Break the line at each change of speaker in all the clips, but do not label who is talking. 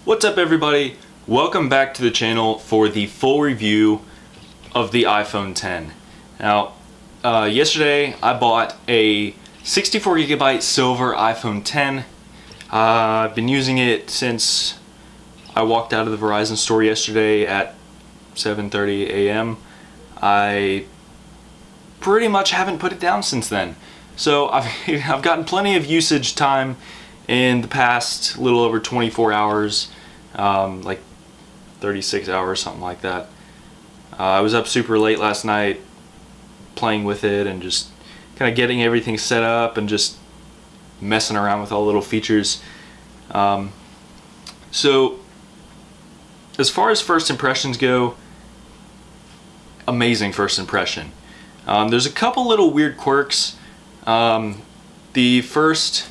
What's up everybody? Welcome back to the channel for the full review of the iPhone X. Now, yesterday I bought a 64GB silver iPhone X. I've been using it since I walked out of the Verizon store yesterday at 7:30 a.m. I pretty much haven't put it down since then. So I've gotten plenty of usage time in the past little over 24 hours. Like 36 hours, something like that. I was up super late last night playing with it and just kind of getting everything set up and just messing around with all the little features. So as far as first impressions go, amazing first impression. There's a couple little weird quirks. The first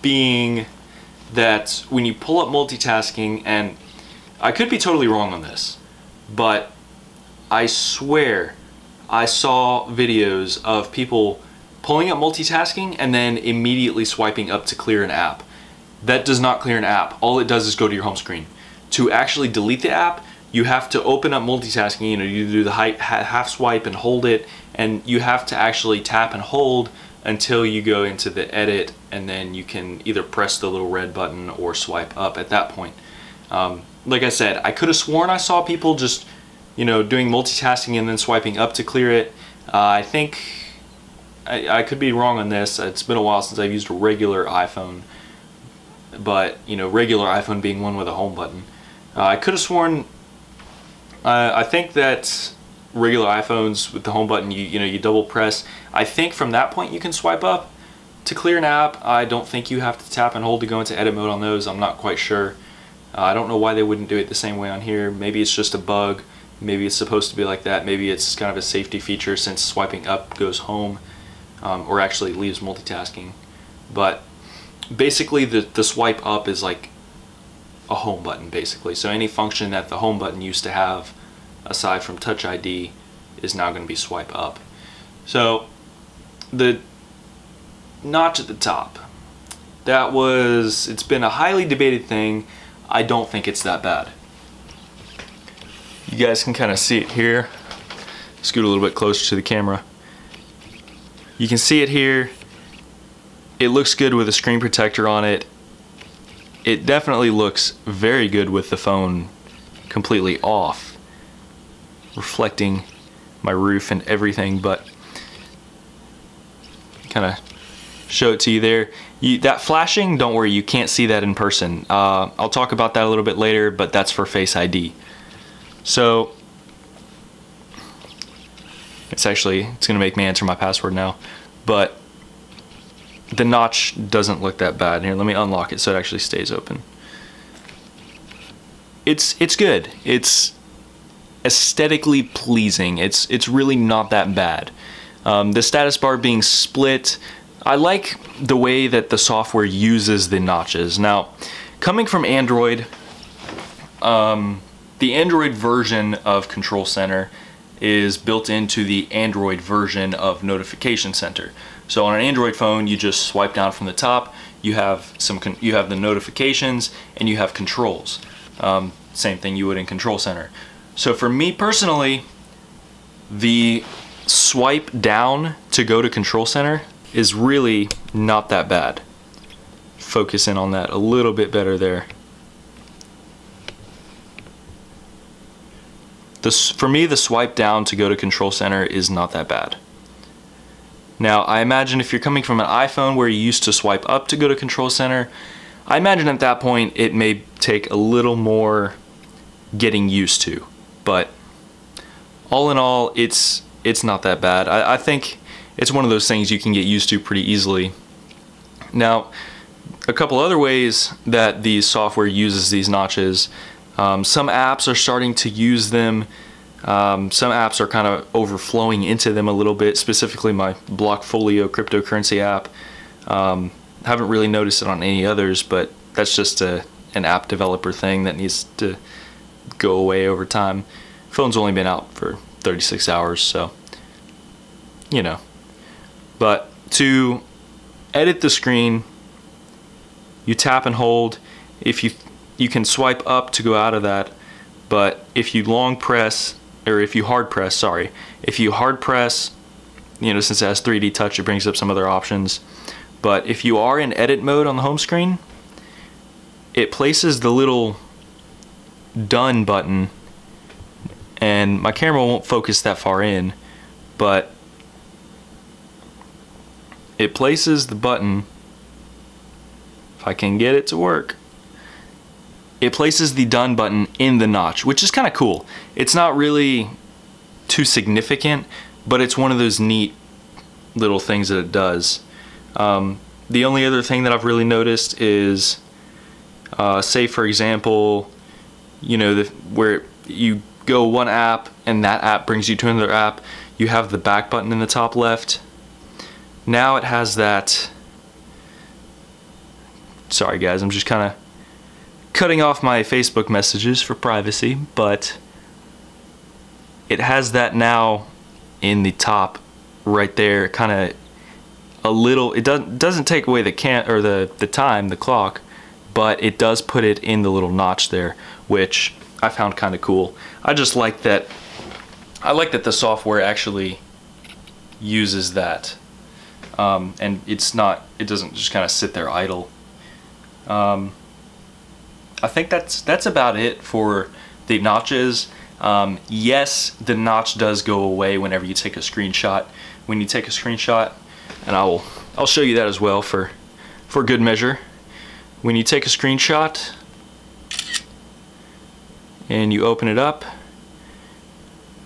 being that when you pull up multitasking, and I could be totally wrong on this, but I swear I saw videos of people pulling up multitasking and then immediately swiping up to clear an app. That does not clear an app. All it does is go to your home screen. To actually delete the app, you have to open up multitasking. You know, you do the half swipe and hold it, and you have to actually tap and hold until you go into the edit, and then you can either press the little red button or swipe up at that point. Like I said, I could have sworn I saw people just, you know, doing multitasking and then swiping up to clear it. I think I could be wrong on this. It's been a while since I've used a regular iPhone, but you know, regular iPhone being one with a home button. I could have sworn, I think that regular iPhones with the home button, you double press. I think from that point you can swipe up to clear an app. I don't think you have to tap and hold to go into edit mode on those. I'm not quite sure. I don't know why they wouldn't do it the same way on here. Maybe it's just a bug. Maybe it's supposed to be like that. Maybe it's kind of a safety feature since swiping up goes home, or actually leaves multitasking. But basically the swipe up is like a home button basically. So any function that the home button used to have aside from Touch ID is now going to be swipe up. So the notch at the top, it's been a highly debated thing. I don't think it's that bad. You guys can kind of see it here. Scoot a little bit closer to the camera. You can see it here. It looks good with a screen protector on it. It definitely looks very good with the phone completely off, reflecting my roof and everything, but kind of show it to you there. That flashing, don't worry, you can't see that in person. I'll talk about that a little bit later, but that's for Face ID. So it's gonna make me enter my password now, but the notch doesn't look that bad. Here, let me unlock it so it actually stays open. It's good. It's aesthetically pleasing. It's really not that bad. The status bar being split, I like the way that the software uses the notches. Now, coming from Android, the Android version of Control Center is built into the Android version of Notification Center. So on an Android phone, you just swipe down from the top. You have the notifications and you have controls. Same thing you would in Control Center. So for me personally, the swipe down to go to Control Center is really not that bad. Focus in on that a little bit better there. For me, the swipe down to go to Control Center is not that bad. Now, I imagine if you're coming from an iPhone where you used to swipe up to go to Control Center, I imagine at that point it may take a little more getting used to. But all in all, it's not that bad. I think it's one of those things you can get used to pretty easily. Now, a couple other ways that the software uses these notches. Some apps are starting to use them. Some apps are kind of overflowing into them a little bit, specifically my Blockfolio cryptocurrency app. Haven't really noticed it on any others, but that's just an app developer thing that needs to go away over time. Phone's only been out for 36 hours, so you know. But to edit the screen, you tap and hold. If you you can swipe up to go out of that, but if you long press, or if you hard press, sorry, if you hard press, you know, since it has 3D touch, it brings up some other options. But if you are in edit mode on the home screen, it places the little done button, and my camera won't focus that far in, but it places the button, if I can get it to work, it places the done button in the notch, which is kind of cool. It's not really too significant, but it's one of those neat little things that it does. The only other thing that I've really noticed is, say for example, you know, where you go one app and that app brings you to another app, you have the back button in the top left. Now it has that, sorry guys, I'm just kind of cutting off my Facebook messages for privacy, but it has that now in the top right there, kind of a little, it doesn't take away the time, the clock, but it does put it in the little notch there, which I found kind of cool. I just like that, I like that the software actually uses that, and it doesn't just kind of sit there idle. I think that's about it for the notches. Yes, the notch does go away whenever you take a screenshot. When you take a screenshot, and I'll show you that as well for good measure. When you take a screenshot and you open it up,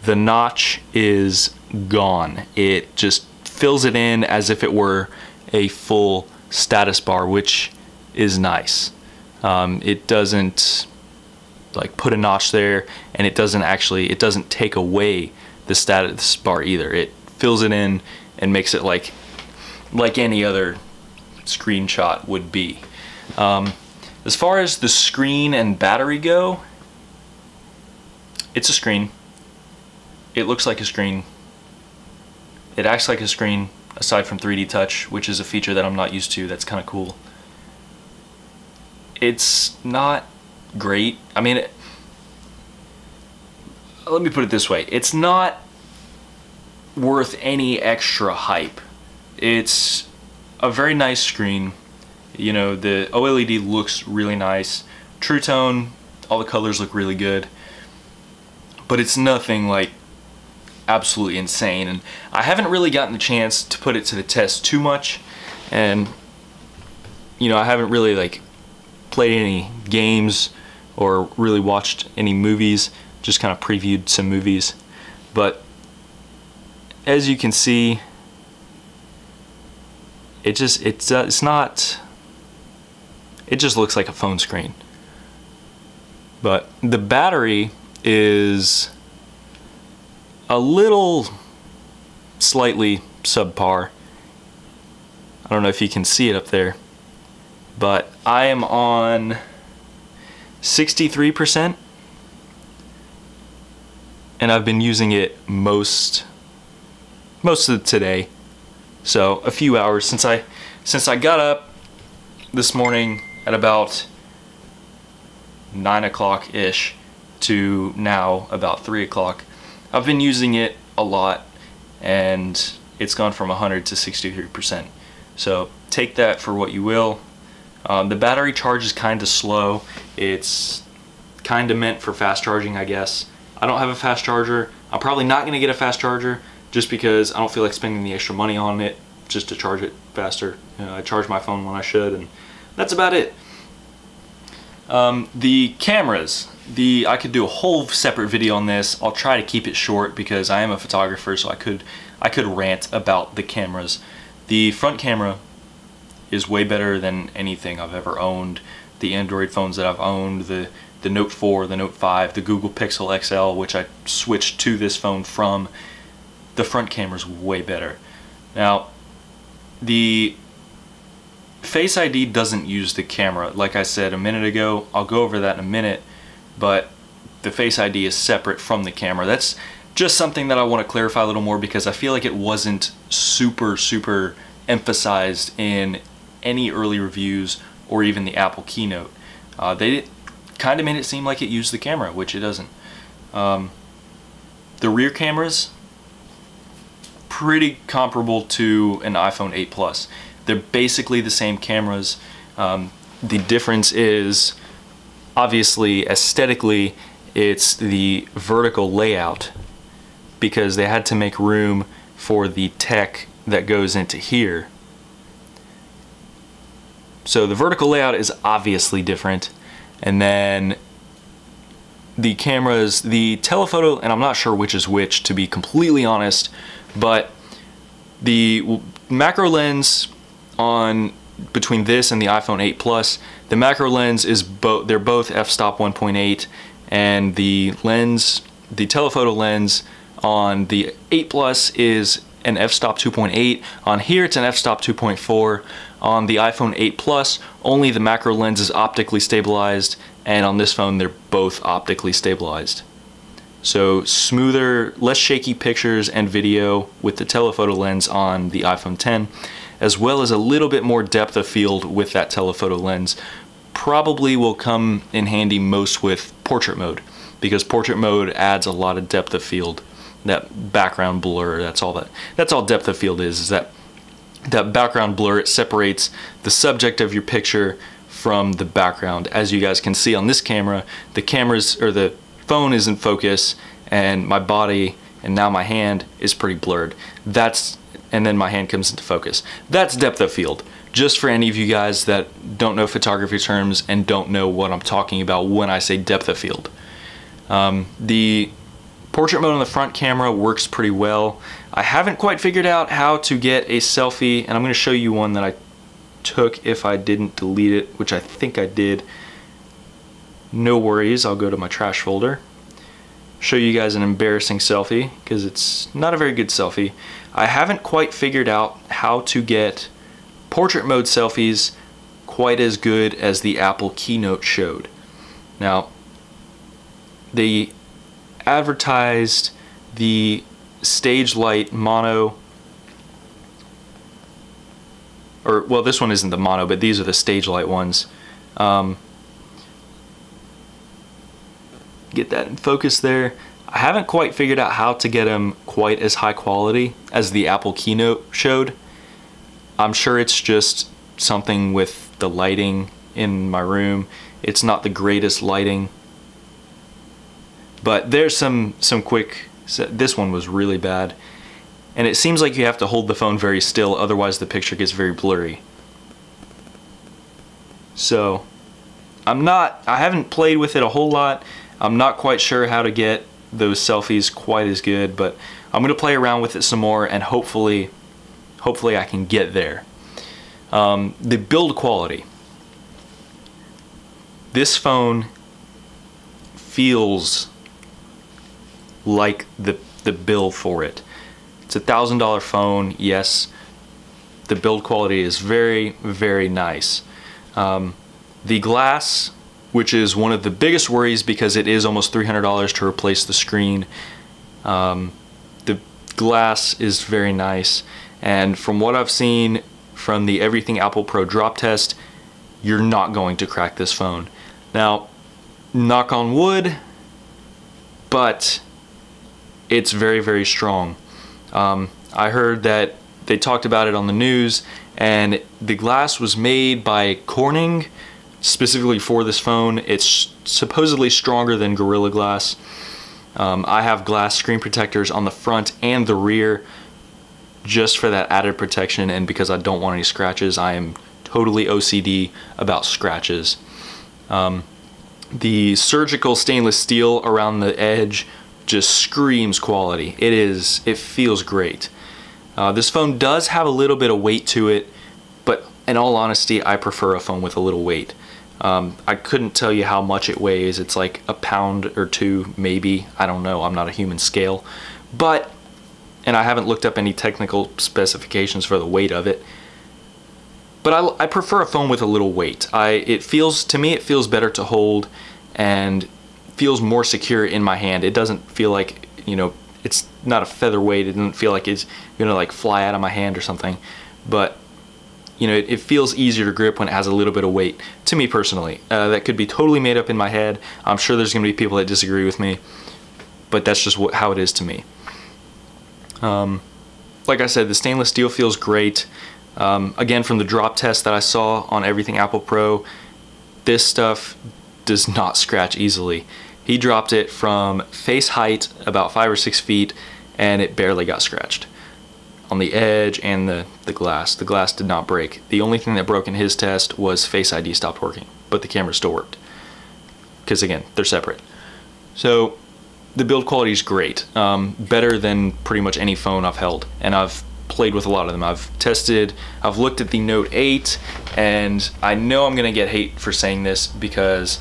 the notch is gone. It just fills it in as if it were a full status bar, which is nice. It doesn't like put a notch there, and it doesn't take away the status bar either. It fills it in and makes it like any other screenshot would be. As far as the screen and battery go, it's a screen. It looks like a screen. It acts like a screen, aside from 3D touch, which is a feature that I'm not used to. That's kind of cool. It's not great. I mean, let me put it this way. It's not worth any extra hype. It's a very nice screen. You know, the OLED looks really nice. True Tone, all the colors look really good. But it's nothing like absolutely insane. And I haven't really gotten the chance to put it to the test too much. And, you know, I haven't really like played any games or really watched any movies, just kind of previewed some movies. But as you can see, it just looks like a phone screen. But the battery is a little slightly subpar. I don't know if you can see it up there, but I am on 63%, and I've been using it most of today. So a few hours since I got up this morning at about 9 o'clock ish to now about 3 o'clock. I've been using it a lot, and it's gone from 100 to 63%. So take that for what you will. The battery charge is kind of slow. It's kind of meant for fast charging, I guess. I don't have a fast charger. I'm probably not going to get a fast charger just because I don't feel like spending the extra money on it just to charge it faster. You know, I charge my phone when I should, and that's about it. The cameras. I could do a whole separate video on this. I'll try to keep it short because I am a photographer, so I could rant about the cameras. The front camera is way better than anything I've ever owned. The Android phones that I've owned, the Note 4, the Note 5, the Google Pixel XL, which I switched to this phone from, the front camera's way better. Now, the Face ID doesn't use the camera. Like I said a minute ago, I'll go over that in a minute, but the Face ID is separate from the camera. That's just something that I want to clarify a little more because I feel like it wasn't super emphasized in any early reviews or even the Apple keynote. kind of made it seem like it used the camera, which it doesn't. The rear cameras, pretty comparable to an iPhone 8 Plus. They're basically the same cameras. The difference is, obviously, aesthetically, it's the vertical layout, because they had to make room for the tech that goes into here. So the vertical layout is obviously different. And then the cameras, the telephoto, and I'm not sure which is which, to be completely honest, but the macro lens on between this and the iPhone 8 Plus, the macro lens is they're both f-stop 1.8, and the lens, the telephoto lens on the 8 Plus is an f-stop 2.8. On here it's an f-stop 2.4. On the iPhone 8 Plus, only the macro lens is optically stabilized, and on this phone they're both optically stabilized. So smoother, less shaky pictures and video with the telephoto lens on the iPhone 10, as well as a little bit more depth of field with that telephoto lens. Probably will come in handy most with portrait mode, because portrait mode adds a lot of depth of field. That background blur, that's all depth of field is that background blur. It separates the subject of your picture from the background. As you guys can see on this camera, the phone is in focus, and my body and now my hand is pretty blurred. And then my hand comes into focus. That's depth of field. Just for any of you guys that don't know photography terms and don't know what I'm talking about when I say depth of field. The portrait mode on the front camera works pretty well. I haven't quite figured out how to get a selfie, and I'm going to show you one that I took if I didn't delete it, which I think I did. No worries, I'll go to my trash folder. Show you guys an embarrassing selfie, because it's not a very good selfie. I haven't quite figured out how to get portrait mode selfies quite as good as the Apple keynote showed. Now, they advertised the stage light mono, or well, this one isn't the mono, but these are the stage light ones. Get that in focus there. I haven't quite figured out how to get them quite as high quality as the Apple keynote showed. I'm sure it's just something with the lighting in my room. It's not the greatest lighting, but there's some quick. This one was really bad, and it seems like you have to hold the phone very still, otherwise the picture gets very blurry. So I haven't played with it a whole lot. I'm not quite sure how to get those selfies quite as good, but I'm gonna play around with it some more, and hopefully I can get there. The build quality. This phone feels like the bill for it. It's a $1,000 phone, yes. The build quality is very, very nice. The glass, which is one of the biggest worries because it is almost $300 to replace the screen. The glass is very nice, and from what I've seen from the Everything Apple Pro drop test, you're not going to crack this phone. Now, knock on wood, but it's very, very strong. I heard that they talked about it on the news, and the glass was made by Corning specifically for this phone. It's supposedly stronger than Gorilla Glass. I have glass screen protectors on the front and the rear just for that added protection, and because I don't want any scratches. I am totally OCD about scratches. The surgical stainless steel around the edge just screams quality. It feels great. This phone does have a little bit of weight to it, but in all honesty, I prefer a phone with a little weight. I couldn't tell you how much it weighs. It's like a pound or two, maybe. I don't know. I'm not a human scale. And I haven't looked up any technical specifications for the weight of it. But I prefer a phone with a little weight. To me, it feels better to hold and feels more secure in my hand. It doesn't feel like, it's not a featherweight. It doesn't feel like it's gonna like fly out of my hand or something. But you know, it feels easier to grip when it has a little bit of weight, to me personally. That could be totally made up in my head. I'm sure there's going to be people that disagree with me, but that's just how it is to me. Like I said, the stainless steel feels great. Again, from the drop test that I saw on everything Apple Pro, this stuff does not scratch easily. He dropped it from face height about 5 or 6 feet, and it barely got scratched on the edge and the glass. The glass did not break. The only thing that broke in his test was FaceID stopped working, but the camera still worked. Because again, they're separate. So the build quality is great. Better than pretty much any phone I've held. And I've played with a lot of them. I've looked at the Note 8, and I know I'm gonna get hate for saying this because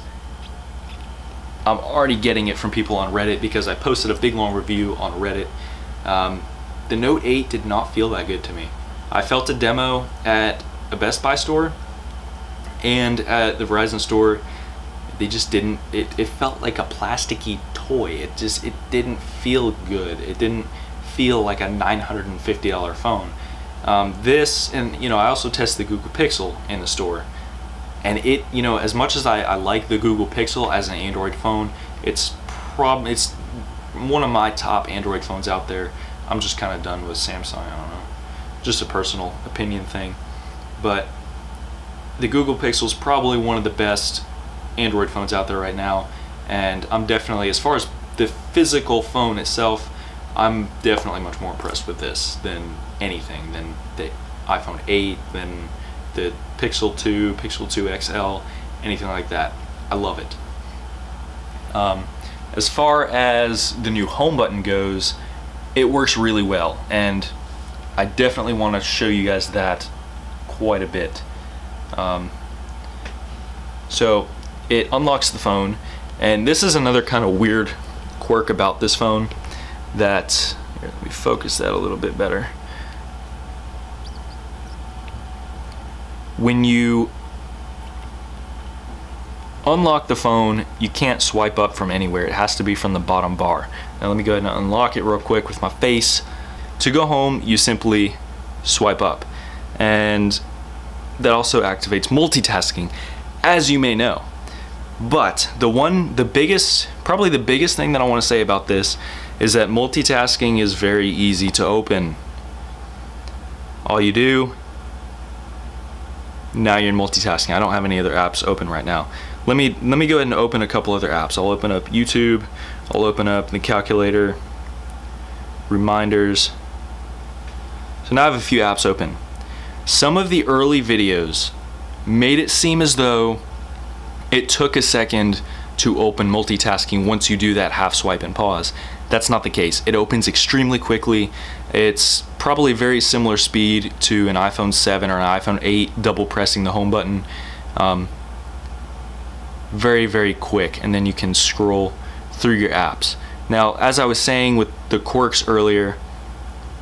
I'm already getting it from people on Reddit because I posted a big long review on Reddit. The Note 8 did not feel that good to me. I felt a demo at a Best Buy store and at the Verizon store. They just didn't, it felt like a plasticky toy. It didn't feel good. It didn't feel like a $950 phone. This, and you know, I also tested the Google Pixel in the store. And it, you know, as much as I like the Google Pixel as an Android phone, it's one of my top Android phones out there. I'm just kind of done with Samsung, I don't know. Just a personal opinion thing. But the Google Pixel is probably one of the best Android phones out there right now. And I'm definitely, as far as the physical phone itself, I'm definitely much more impressed with this than anything, than the iPhone 8, than the Pixel 2, Pixel 2 XL, anything like that. I love it. As far as the new home button goes, it works really well, and I definitely want to show you guys that quite a bit. So it unlocks the phone, and this is another kind of weird quirk about this phone that, here, let me focus that a little bit better. When you unlock the phone, you can't swipe up from anywhere. It has to be from the bottom bar. Now let me go ahead and unlock it real quick with my face. To go home, you simply swipe up, and that also activates multitasking, as you may know. But probably the biggest thing that I want to say about this is that multitasking is very easy to open. All you do, now you're in multitasking. I don't have any other apps open right now. Let me go ahead and open a couple other apps. I'll open up YouTube, I'll open up the calculator, reminders. So now I have a few apps open. Some of the early videos made it seem as though it took a second to open multitasking once you do that half swipe and pause. That's not the case. It opens extremely quickly. It's probably very similar speed to an iPhone 7 or an iPhone 8 double pressing the home button. Very, very quick, and then you can scroll through your apps. Now, as I was saying with the quirks earlier,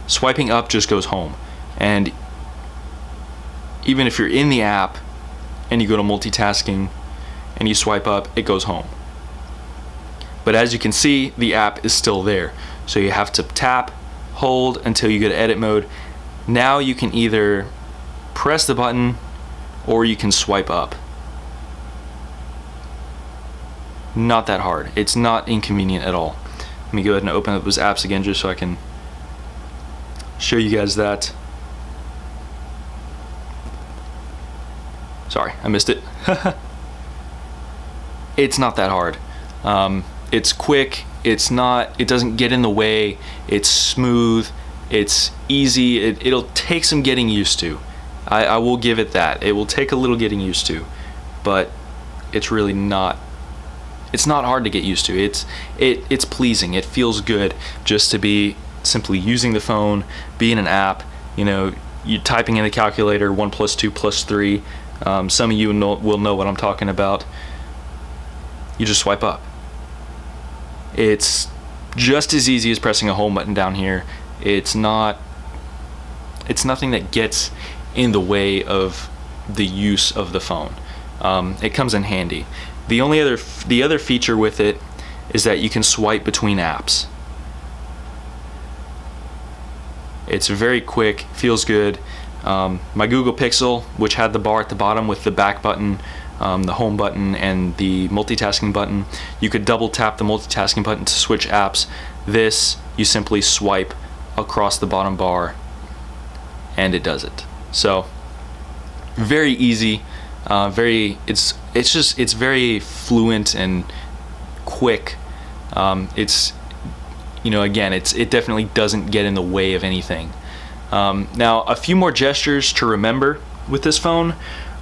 swiping up just goes home, and even if you're in the app and you go to multitasking and you swipe up, it goes home. But as you can see, the app is still there, so you have to tap, hold until you go to edit mode. Now you can either press the button or you can swipe up. Not that hard. It's not inconvenient at all. Let me go ahead and open up those apps again just so I can show you guys that. Sorry, I missed it. It's not that hard. It's quick. It doesn't get in the way. It's smooth. It's easy. It'll take some getting used to. I will give it that. It will take a little getting used to, but it's really not. It's not hard to get used to. It's pleasing. It feels good just to be simply using the phone, be in an app. You know, you're typing in the calculator 1 + 2 + 3. Some of you will know what I'm talking about. You just swipe up. It's just as easy as pressing a home button down here. It's nothing that gets in the way of the use of the phone. It comes in handy. The other feature with it is that you can swipe between apps. It's very quick, feels good. My Google Pixel, which had the bar at the bottom with the back button, the home button, and the multitasking button, you could double tap the multitasking button to switch apps. This, you simply swipe across the bottom bar and it does it. So very easy, it's very fluent and quick. It's, you know, again, it definitely doesn't get in the way of anything. Now, a few more gestures to remember with this phone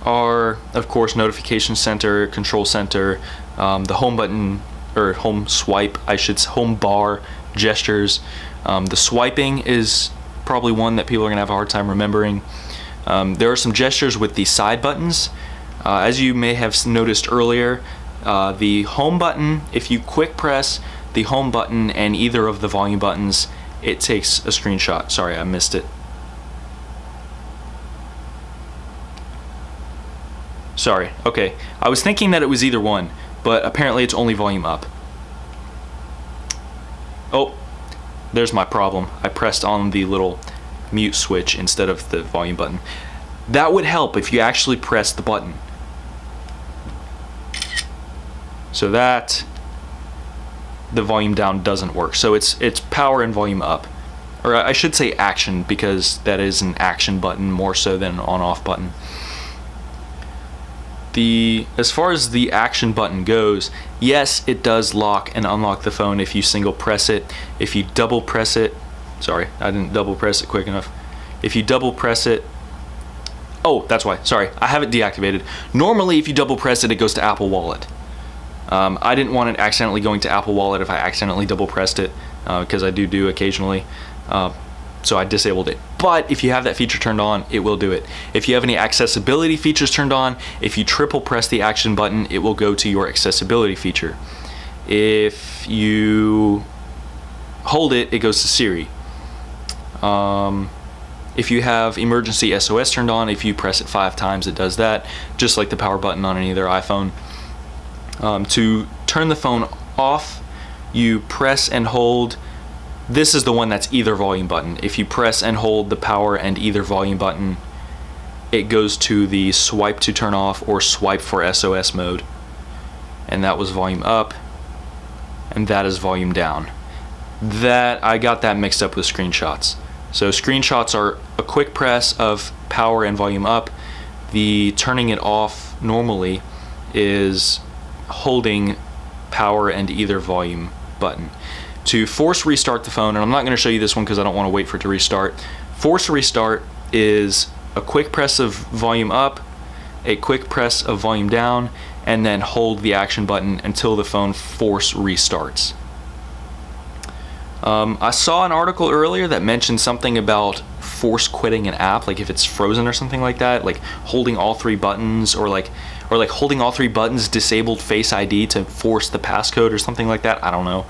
are, of course, notification center, control center, the home button, or home swipe, home bar gestures. The swiping is probably one that people are gonna have a hard time remembering. There are some gestures with the side buttons. As you may have noticed earlier, the home button, if you quick press the home button and either of the volume buttons, it takes a screenshot. Sorry, I missed it. Sorry, okay. I was thinking that it was either one, but apparently it's only volume up. Oh, there's my problem. I pressed on the little mute switch instead of the volume button. That would help if you actually press the button. So that the volume down doesn't work. So it's power and volume up. Or I should say action, because that is an action button more so than an on-off button. As far as the action button goes, yes, it does lock and unlock the phone if you single press it. If you double press it, sorry, I didn't double press it quick enough. If you double press it, oh, that's why, sorry, I have it deactivated. Normally, if you double press it, it goes to Apple Wallet. I didn't want it accidentally going to Apple Wallet if I accidentally double pressed it, because I do occasionally. So I disabled it. But if you have that feature turned on, it will do it. If you have any accessibility features turned on, if you triple press the action button, it will go to your accessibility feature. If you hold it, it goes to Siri. If you have emergency SOS turned on, if you press it 5 times, it does that, just like the power button on any other iPhone. To turn the phone off, you press and hold. This is the one that's either volume button. If you press and hold the power and either volume button, it goes to the swipe to turn off or swipe for SOS mode. And that was volume up, and that is volume down. I got that mixed up with screenshots. So screenshots are a quick press of power and volume up. The turning it off normally is holding power and either volume button. To force restart the phone, and I'm not going to show you this one because I don't want to wait for it to restart. Force restart is a quick press of volume up, a quick press of volume down, and then hold the action button until the phone force restarts. I saw an article earlier that mentioned something about force quitting an app, like if it's frozen or something like that, like holding all 3 buttons, or like holding all 3 buttons disabled Face ID to force the passcode or something like that. I don't know.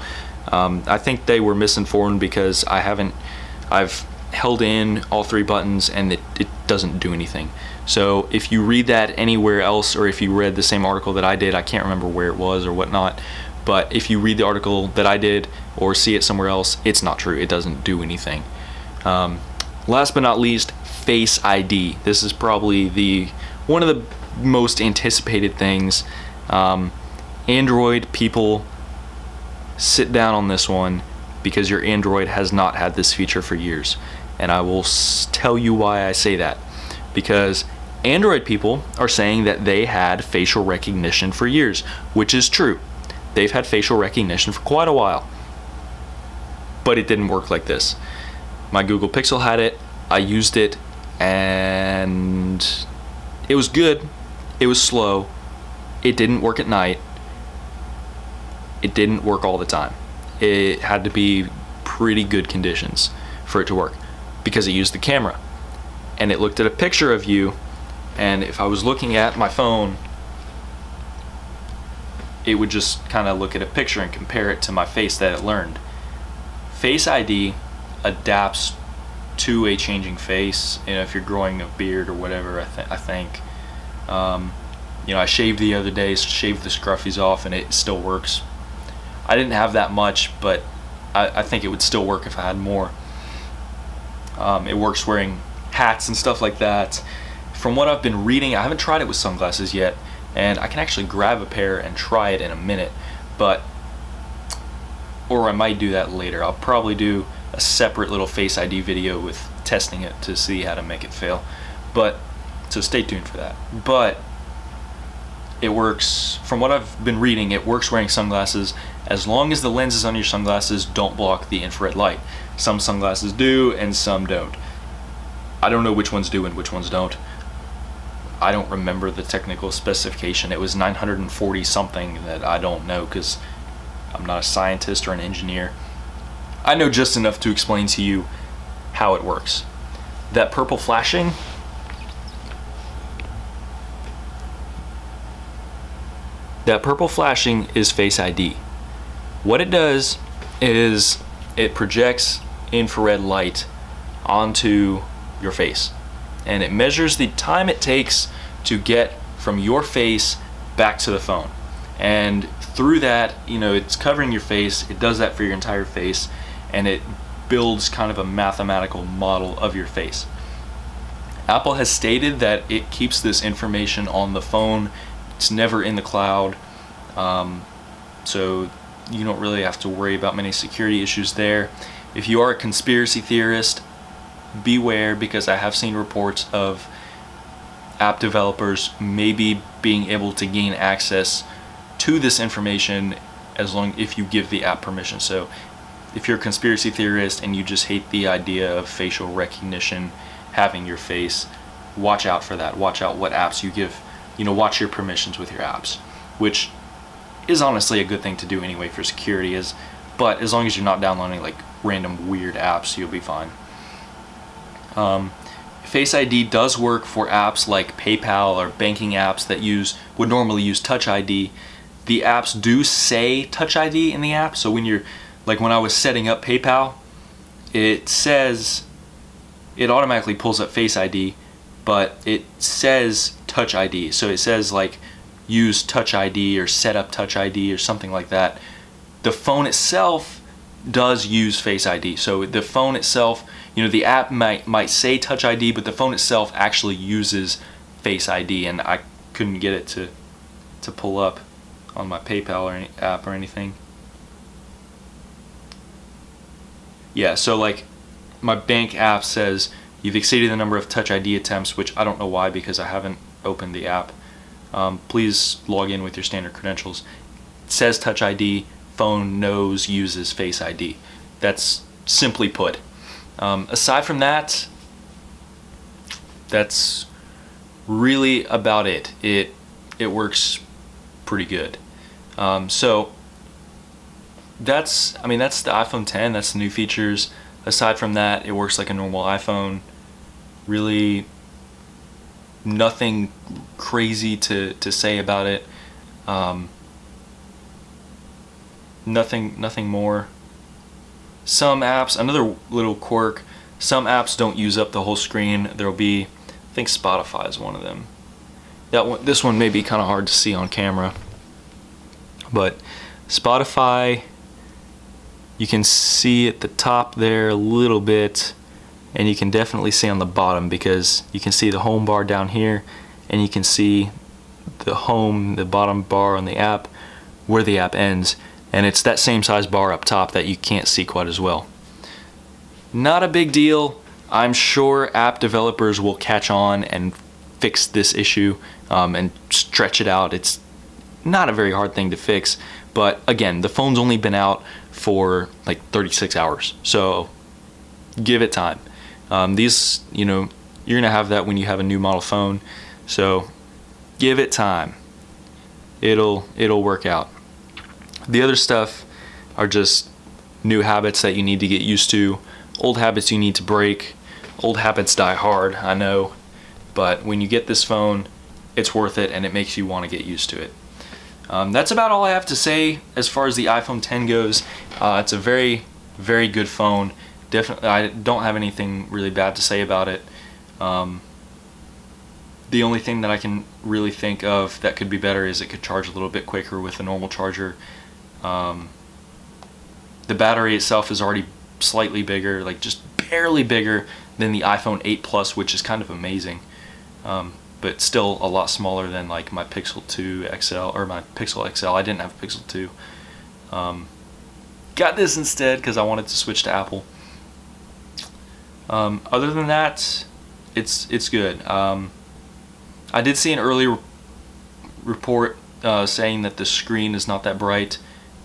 I think they were misinformed because I've held in all 3 buttons and it doesn't do anything. So if you read that anywhere else, or if you read the same article that I did, I can't remember where it was or whatnot, but if you read the article that I did or see it somewhere else, it's not true. It doesn't do anything. Last but not least, Face ID. This is probably one of the most anticipated things. Android people, sit down on this one, because your Android has not had this feature for years. And I will tell you why I say that. Because Android people are saying that they had facial recognition for years, which is true. They've had facial recognition for quite a while. But it didn't work like this. My Google Pixel had it, I used it, and it was good. It was slow. It didn't work at night. It didn't work all the time. It had to be pretty good conditions for it to work, because it used the camera and it looked at a picture of you, and if I was looking at my phone, it would just kind of look at a picture and compare it to my face that it learned. Face ID adapts to a changing face. You know, if you're growing a beard or whatever, I think. You know, I shaved the other day, shaved the scruffies off, and it still works. I didn't have that much, but I think it would still work if I had more. It works wearing hats and stuff like that. From what I've been reading, I haven't tried it with sunglasses yet, and I can actually grab a pair and try it in a minute, or I might do that later. I'll probably do a separate little Face ID video with testing it to see how to make it fail, so stay tuned for that. But it works, from what I've been reading, it works wearing sunglasses as long as the lenses on your sunglasses don't block the infrared light. Some sunglasses do and some don't. I don't know which ones do and which ones don't. I don't remember the technical specification. It was 940 something that I don't know because I'm not a scientist or an engineer. I know just enough to explain to you how it works. That purple flashing, is Face ID. What it does is it projects infrared light onto your face, and it measures the time it takes to get from your face back to the phone. And through that, it's covering your face. It does that for your entire face, and it builds kind of a mathematical model of your face. Apple has stated that it keeps this information on the phone. It's never in the cloud, so you don't really have to worry about many security issues there. If you are a conspiracy theorist, beware, because I have seen reports of app developers maybe being able to gain access to this information if you give the app permission. So if you're a conspiracy theorist and you just hate the idea of facial recognition having your face, watch out for that. Watch out what apps you give, watch your permissions with your apps, which is honestly a good thing to do anyway for security, but as long as you're not downloading like random weird apps, you'll be fine. Face ID does work for apps like PayPal or banking apps that would normally use Touch ID. The apps do say Touch ID in the app, so when I was setting up PayPal, it automatically pulls up Face ID, but it says Touch ID, so it says like use Touch ID or set up Touch ID or something like that. The phone itself does use Face ID, so the phone itself, the app might say Touch ID, but the phone itself actually uses Face ID, and I couldn't get it to pull up on my PayPal app or anything. Yeah, so like my bank app says you've exceeded the number of Touch ID attempts, which I don't know why because I haven't opened the app. Please log in with your standard credentials. It says Touch ID, phone knows uses Face ID. That's simply put. Aside from that, that's really about it. It works pretty good. So that's the iPhone 10. That's the new features. Aside from that, it works like a normal iPhone. Really nothing crazy to say about it. Nothing more. Some apps, another little quirk, some apps don't use up the whole screen. There'll be, I think Spotify is one of them. This one may be kind of hard to see on camera, but Spotify, you can see at the top there a little bit, and you can definitely see on the bottom because you can see the home bar down here, and you can see the bottom bar on the app where the app ends, and it's that same size bar up top that you can't see quite as well. Not a big deal. I'm sure app developers will catch on and fix this issue and stretch it out. It's not a very hard thing to fix, but again, the phone's only been out for like 36 hours, so give it time. You're gonna have that when you have a new model phone, so give it time. It'll work out. The other stuff are just new habits that you need to get used to, old habits you need to break. Old habits die hard, I know, but when you get this phone, it's worth it, and it makes you want to get used to it. That's about all I have to say as far as the iPhone 10 goes. It's a very, very good phone. Definitely, I don't have anything really bad to say about it. The only thing that I can really think of that could be better is it could charge a little bit quicker with a normal charger. The battery itself is already slightly bigger, like just barely bigger than the iPhone 8 Plus, which is kind of amazing, but still a lot smaller than like my Pixel 2 XL or my Pixel XL. I didn't have a Pixel 2. Got this instead because I wanted to switch to Apple. Other than that, it's good. I did see an early report saying that the screen is not that bright.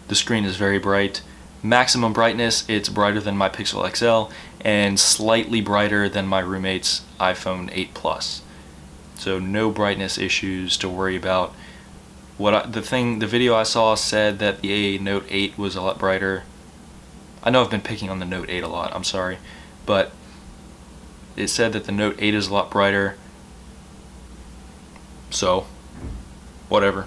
The screen is very bright. Maximum brightness, it's brighter than my Pixel XL and slightly brighter than my roommate's iPhone 8 Plus. So no brightness issues to worry about. The video I saw said that the Note 8 was a lot brighter. I know I've been picking on the Note 8 a lot, I'm sorry, but it said that the Note 8 is a lot brighter. So, whatever.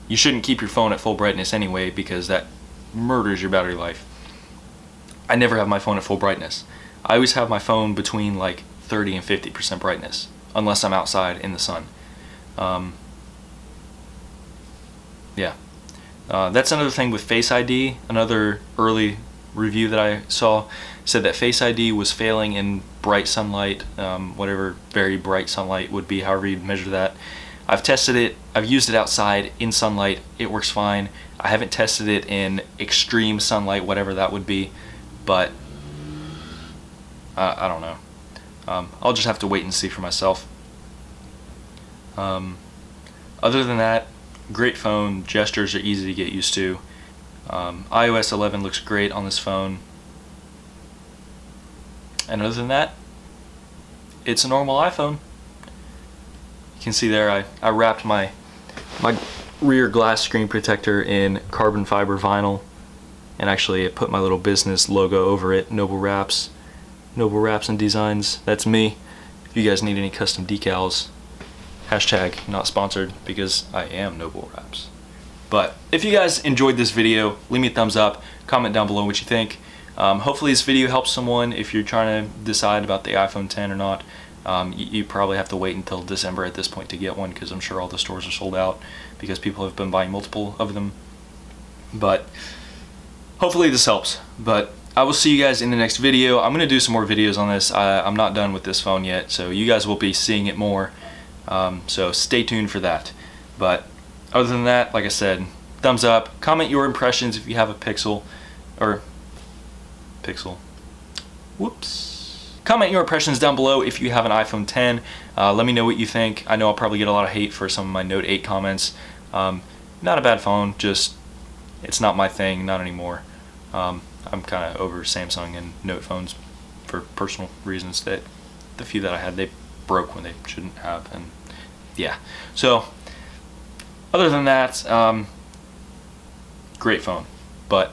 You shouldn't keep your phone at full brightness anyway, because that murders your battery life. I never have my phone at full brightness. I always have my phone between like 30 and 50% brightness, unless I'm outside in the sun. Yeah. That's another thing with FaceID. Another early review that I saw said that FaceID was failing in bright sunlight, whatever very bright sunlight would be, however you'd measure that. I've tested it, I've used it outside in sunlight, it works fine. I haven't tested it in extreme sunlight, whatever that would be, but I don't know. I'll just have to wait and see for myself. Other than that, great phone, gestures are easy to get used to. iOS 11 looks great on this phone. And other than that, it's a normal iPhone. You can see there I wrapped my rear glass screen protector in carbon fiber vinyl, and actually I put my little business logo over it, Noble Wraps and Designs. That's me. If you guys need any custom decals, hashtag not sponsored, because I am Noble Wraps. But if you guys enjoyed this video, leave me a thumbs up, comment down below what you think. Hopefully this video helps someone if you're trying to decide about the iPhone 10 or not. You probably have to wait until December at this point to get one, because I'm sure all the stores are sold out because people have been buying multiple of them. But hopefully this helps. But I will see you guys in the next video. I'm going to do some more videos on this. I'm not done with this phone yet, so you guys will be seeing it more. So stay tuned for that. But other than that, like I said, thumbs up. Comment your impressions if you have a Pixel. Whoops. Comment your impressions down below if you have an iPhone 10. Let me know what you think. I know I'll probably get a lot of hate for some of my Note 8 comments. Not a bad phone, just it's not my thing, not anymore. I'm kind of over Samsung and Note phones for personal reasons. That the few that I had, they broke when they shouldn't have, and yeah. So other than that, great phone. But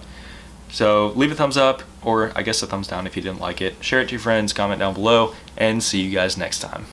so leave a thumbs up, or I guess a thumbs down if you didn't like it. Share it to your friends, comment down below, and see you guys next time.